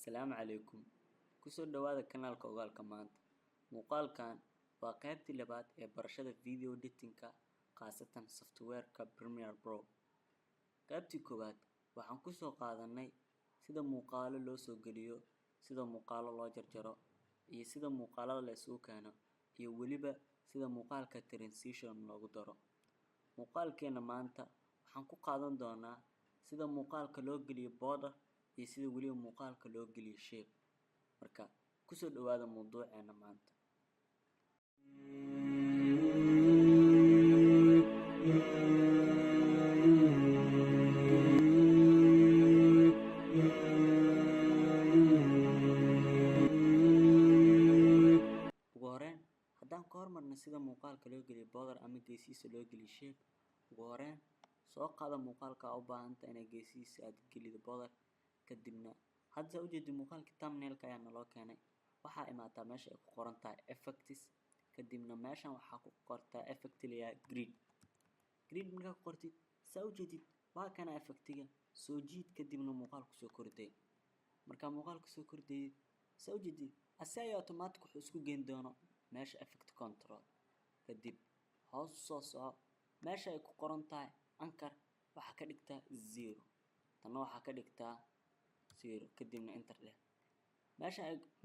Asalaamu calaykum. Kusoo dhawaada kanaalka Ogaalka Maanta. Muuqaalkan waa qaybtii labaad ee barashada video editing-ka, khaasatan software-ka Premiere Pro. Qaybtii koowaad waxaan ku soo qaadanay sida muuqaalo loo soo geliyo, sida muuqaalo loo jarjaro, iyo sida muuqaalada la isugu keeno, iyo weliba sida muuqaalka transition loogu daro. Muuqaalkeena maanta waxaan ku qaadan doonaa sida muuqaalka loo geliyo border iyo sida weliba muuqaalka loo geliyo shape. Marka kusoo dhawaada mawduuceena maanta. Ugu horreyn, haddaan ka hormarno sida muuqaalka loo geliyo border ama geesihiisa loo geliyo shape. Ugu horreyn, soo qaada muuqaalka u baahanta inay geesihiisa aad gelido border, kadibna hadda u jeedi muuqaalka thumbnail-ka ayaa naloo keenay. Waxaa imaataa meesha ay ku qoran tahay effects, kadibna meeshan waxaa ku qortaa effect la grid markaa ku qortid saa u jeedid waa kana effectiga soo jiid kadibna muuqaalku soo kordhay. Marka muuqaalku soo kordhay saa u jeedid asay automatic wuxuu isku geyn doono meesha effect control. Kadib hoos soo soco meesha ay ku qoran tahay anchor waxaa ka dhigtaa 0, tan waxaa ka dhigtaa 0 kadibna enter leh.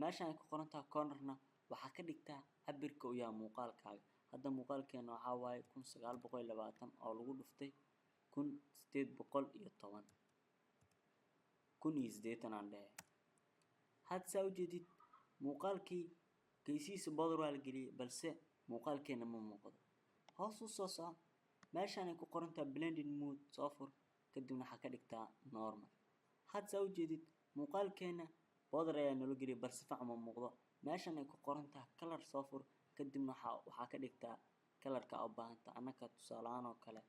meesha ay ku qoran tahay corner-na waxaa ka dhigtaa cabirka u yahay muuqaalkaaga. Hadda muuqaalkeena waxaa waaye 1920 oo lagu dhuftay 1810 1080 aan dhahay. Had saa u jeedid muuqaalkii geesihiisa border waa la geliyay balse muuqaalkeena ma muuqdo. Hoos u soo soco meeshaan ay ku qoran tahay blending mode soo fur kadibna waxaa ka dhigtaa normal. Had saa u jeedid muuqaalkeena border ayaa nala geliyay balse fiican ma muuqdo. Meeshaan ay ku qoran tahay color soo fur kadibna waxaa ka dhigtaa color-ka u baahanta annaka tusaalahan oo kale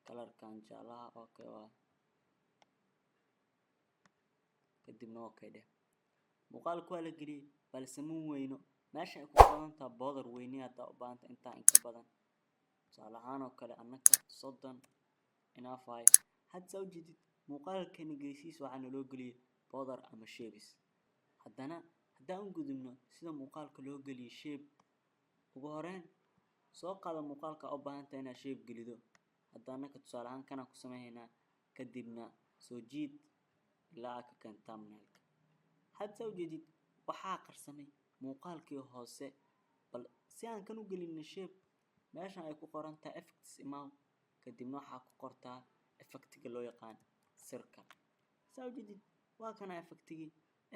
color-kan jaalaha oo kale waa kadibna okay dheh. Muuqaalku waa la geliyay balse ma weyno. Meesha ay ku qoran tahay border weyni hadda u baahanta inta in ka badan tusaalahan oo kale annaka 30 enough way. Had saa u jeedid muuqaalkeena geesihiisa waxaa naloo geliyay border ama shapes. Haddaan u gudubno sida muuqaalka loo geliyo shape. Ugu horreyn soo qaada muuqaalka u baahanta inaad shape gelido. Hadda annaka tusaalahan kana ku sameeynaa kadibna soo jiid ilaa ka kan thumbnail-ka. Had saa u jeedid waxaa qarsamay muuqaalkii hoose bal si aan kan u gelino shape. Meeshan ay ku qoran tahay effects imaaw kadibna waxaa ku qortaa effectiga loo yaqaan circle. Saa u jeedid waa kana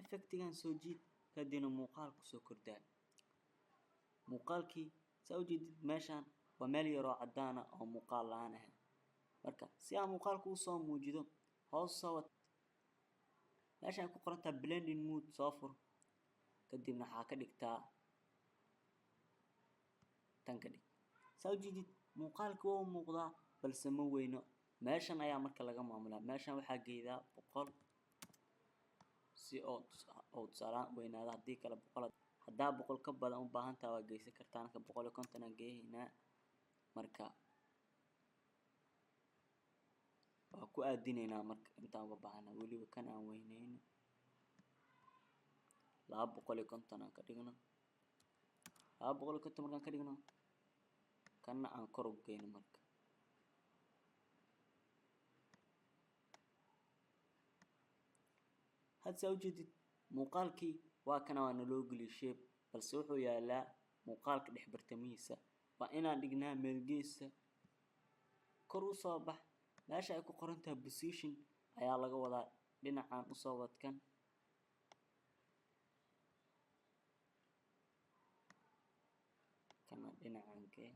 effectigan soo jiid kadibna muuqaalku soo kordhay. Muuqaalkii saa u jeedid meeshan waa meel yar oo cadaan ah oo muuqaal la'aan ah. Marka si aan muuqaalku u soo muujido hoos soo wad meeshan ay ku qoran tahay blending mode soo fur kadibna waxaa ka dhigtaa tan ka dhig. Saa u jeedid muuqaalku waa muuqdaa balse ma weyno. Meeshan ayaa marka laga maamulaa. Meeshan waxaa geeydaa 100 si oo tusaalahan weynaada haddii kala 100 haddaa 100 ka badan u baahan tahay waa geysan kartaa. Anaka 150 aan geeynaa. Marka waa ku aadinaynaa marka intaan uga baahnaa weliba kan aan weyneyno 250 aan ka dhigno 250 markaan ka dhigno kana aan kor u geyno marka. Had saa u jeedid muuqaalkii waa kana waa naloo geliyay shape balse wuxuu yaalaa muuqaalka dhex bartamihiisa. Waa inaan dhignaa meel geesa kor u soo bax. Meesha ay ku qoran tahay position ayaa laga wadaa dhinacaan u soo wadkan. Kana dhinacaan kee.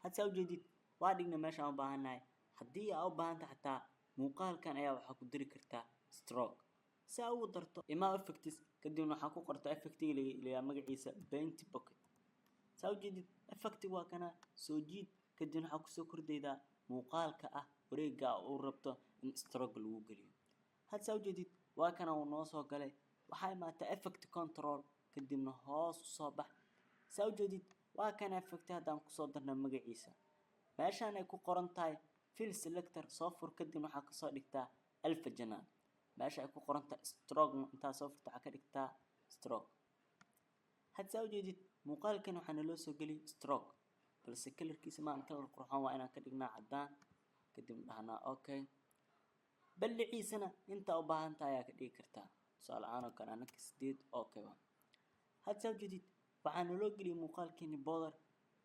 Had saa u jeedid waa dhigna meeshaan u baahanahay. Haddii aad u baahanta xataa muuqaalkan ayaa waxaa ku diri kartaa stroke. Si aad ugu darto imaaw effects kadibna waxaa ku qortaa effectiga la magaciisa paint pocket. Saa u jeedid effectiga waa kana soo jiid kadibna waxaa ku soo kordhayda muuqaalka ah wareegga uu rabto in stroke lagu geliyo. Had saa u jeedid waa kana uu noo soo galay. Waxaa imaataa effect control kadibna hoos u soo bax. Saa u jeedid waa kana effect haddaan ku soo darnaa magaciisa. meeshaan ay ku qoran tahay fill selector soo fur kadib waxaa kasoo dhigtaa alpha janaan meesha ay ku qoran tahay stroke intaa soo furta waxaa ka dhigtaa stroke hadda saa ujeedid muuqaalkan waxaana loo soo geliyay stroke balse kalarkiisa maan kalar qurxoon waa inaan ka dhignaa caddaan kadib dhahnaa okay balliciisana inta u baahan tahay ayaa ka dhigi kartaa tusaale ahaan oo kale anaka 8 okay waa hadda saa ujeedid waxaana loo geliyay muuqaalkeeni border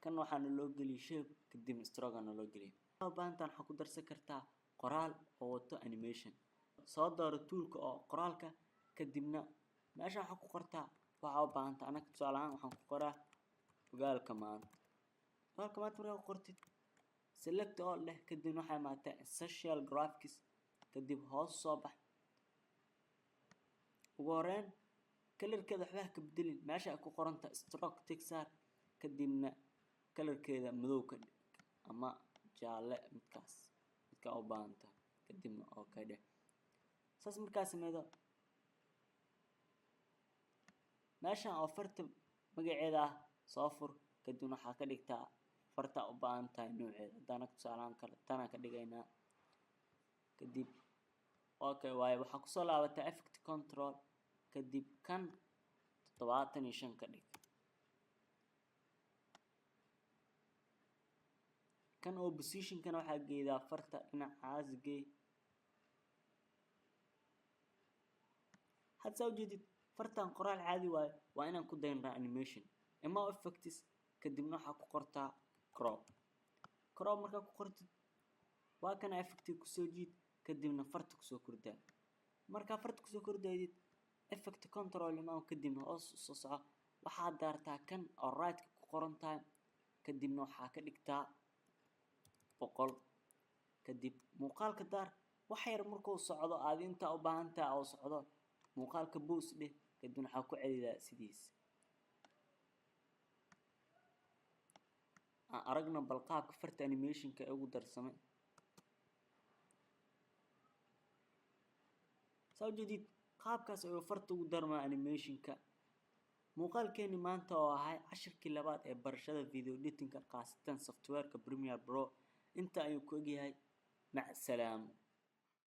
kan waxaana loo geliyay shape kadib stroke ana loo geliyay u baahan tahay waxaa ku darsan kartaa qoraal oo wato animation soo dooro toolka oo qoraalka kadibna meesha waxaa ku qortaa waxaa u baahan tahay anaka tusaale ahaan waxaan ku qoraa ogaalka maanta markaa ku qortid select all leh kadib waxay maataa social graphics kadib hoos soo bax ugu horeyn kalarkeeda waxba ka bedelin meesha ay ku qoran tahay stroke texture kadibna kalarkeeda madow ka dhig ama jaalle midka u baahan tahay kadibna okay dheh saas markaa sameeyo meesha oo farta magaceeda ah soo fur kadib waxaa ka dhigtaa farta u baahan tahay nooceeda hadana tusaalahan kale tana ka dhigaynaa kadib okay waaye waxaa ku soo laabataa effect control kadib kan 75 ka dhig kan oo position kan waxaa geedaa farta dhinacaas gee hadda soo jeedid fartan qoraal caadi waaye waa inaan ku daynaa animation ama effects kadibna waxaa ku qortaa crop markaa ku qortid waa kana effect ku soo jiid kadibna farta ku soo kordhaa markaa farta ku soo kordhaydid effect control ma kadibna hoos soo soco waxaa daartaa kan oo right ku qoran tahay kadibna waxaa ka dhigtaa 100 kadib muuqaalka daar wax yar markuu socdo aad inta u baahan tahay oo socdo muuqaalka boost dheh kadibna waxaa ku celiyaa sidiis aragna bal qaabka farta animation-ka ugu darsamay soo jeedid qaabkaas oo farta ugu darma animation-ka muuqaalkeeni maanta oo ahay cashirkii labaad ee barashada video editing-ka qaasatan software-ka Premiere Pro inta ayuu ku egyahay mac salaam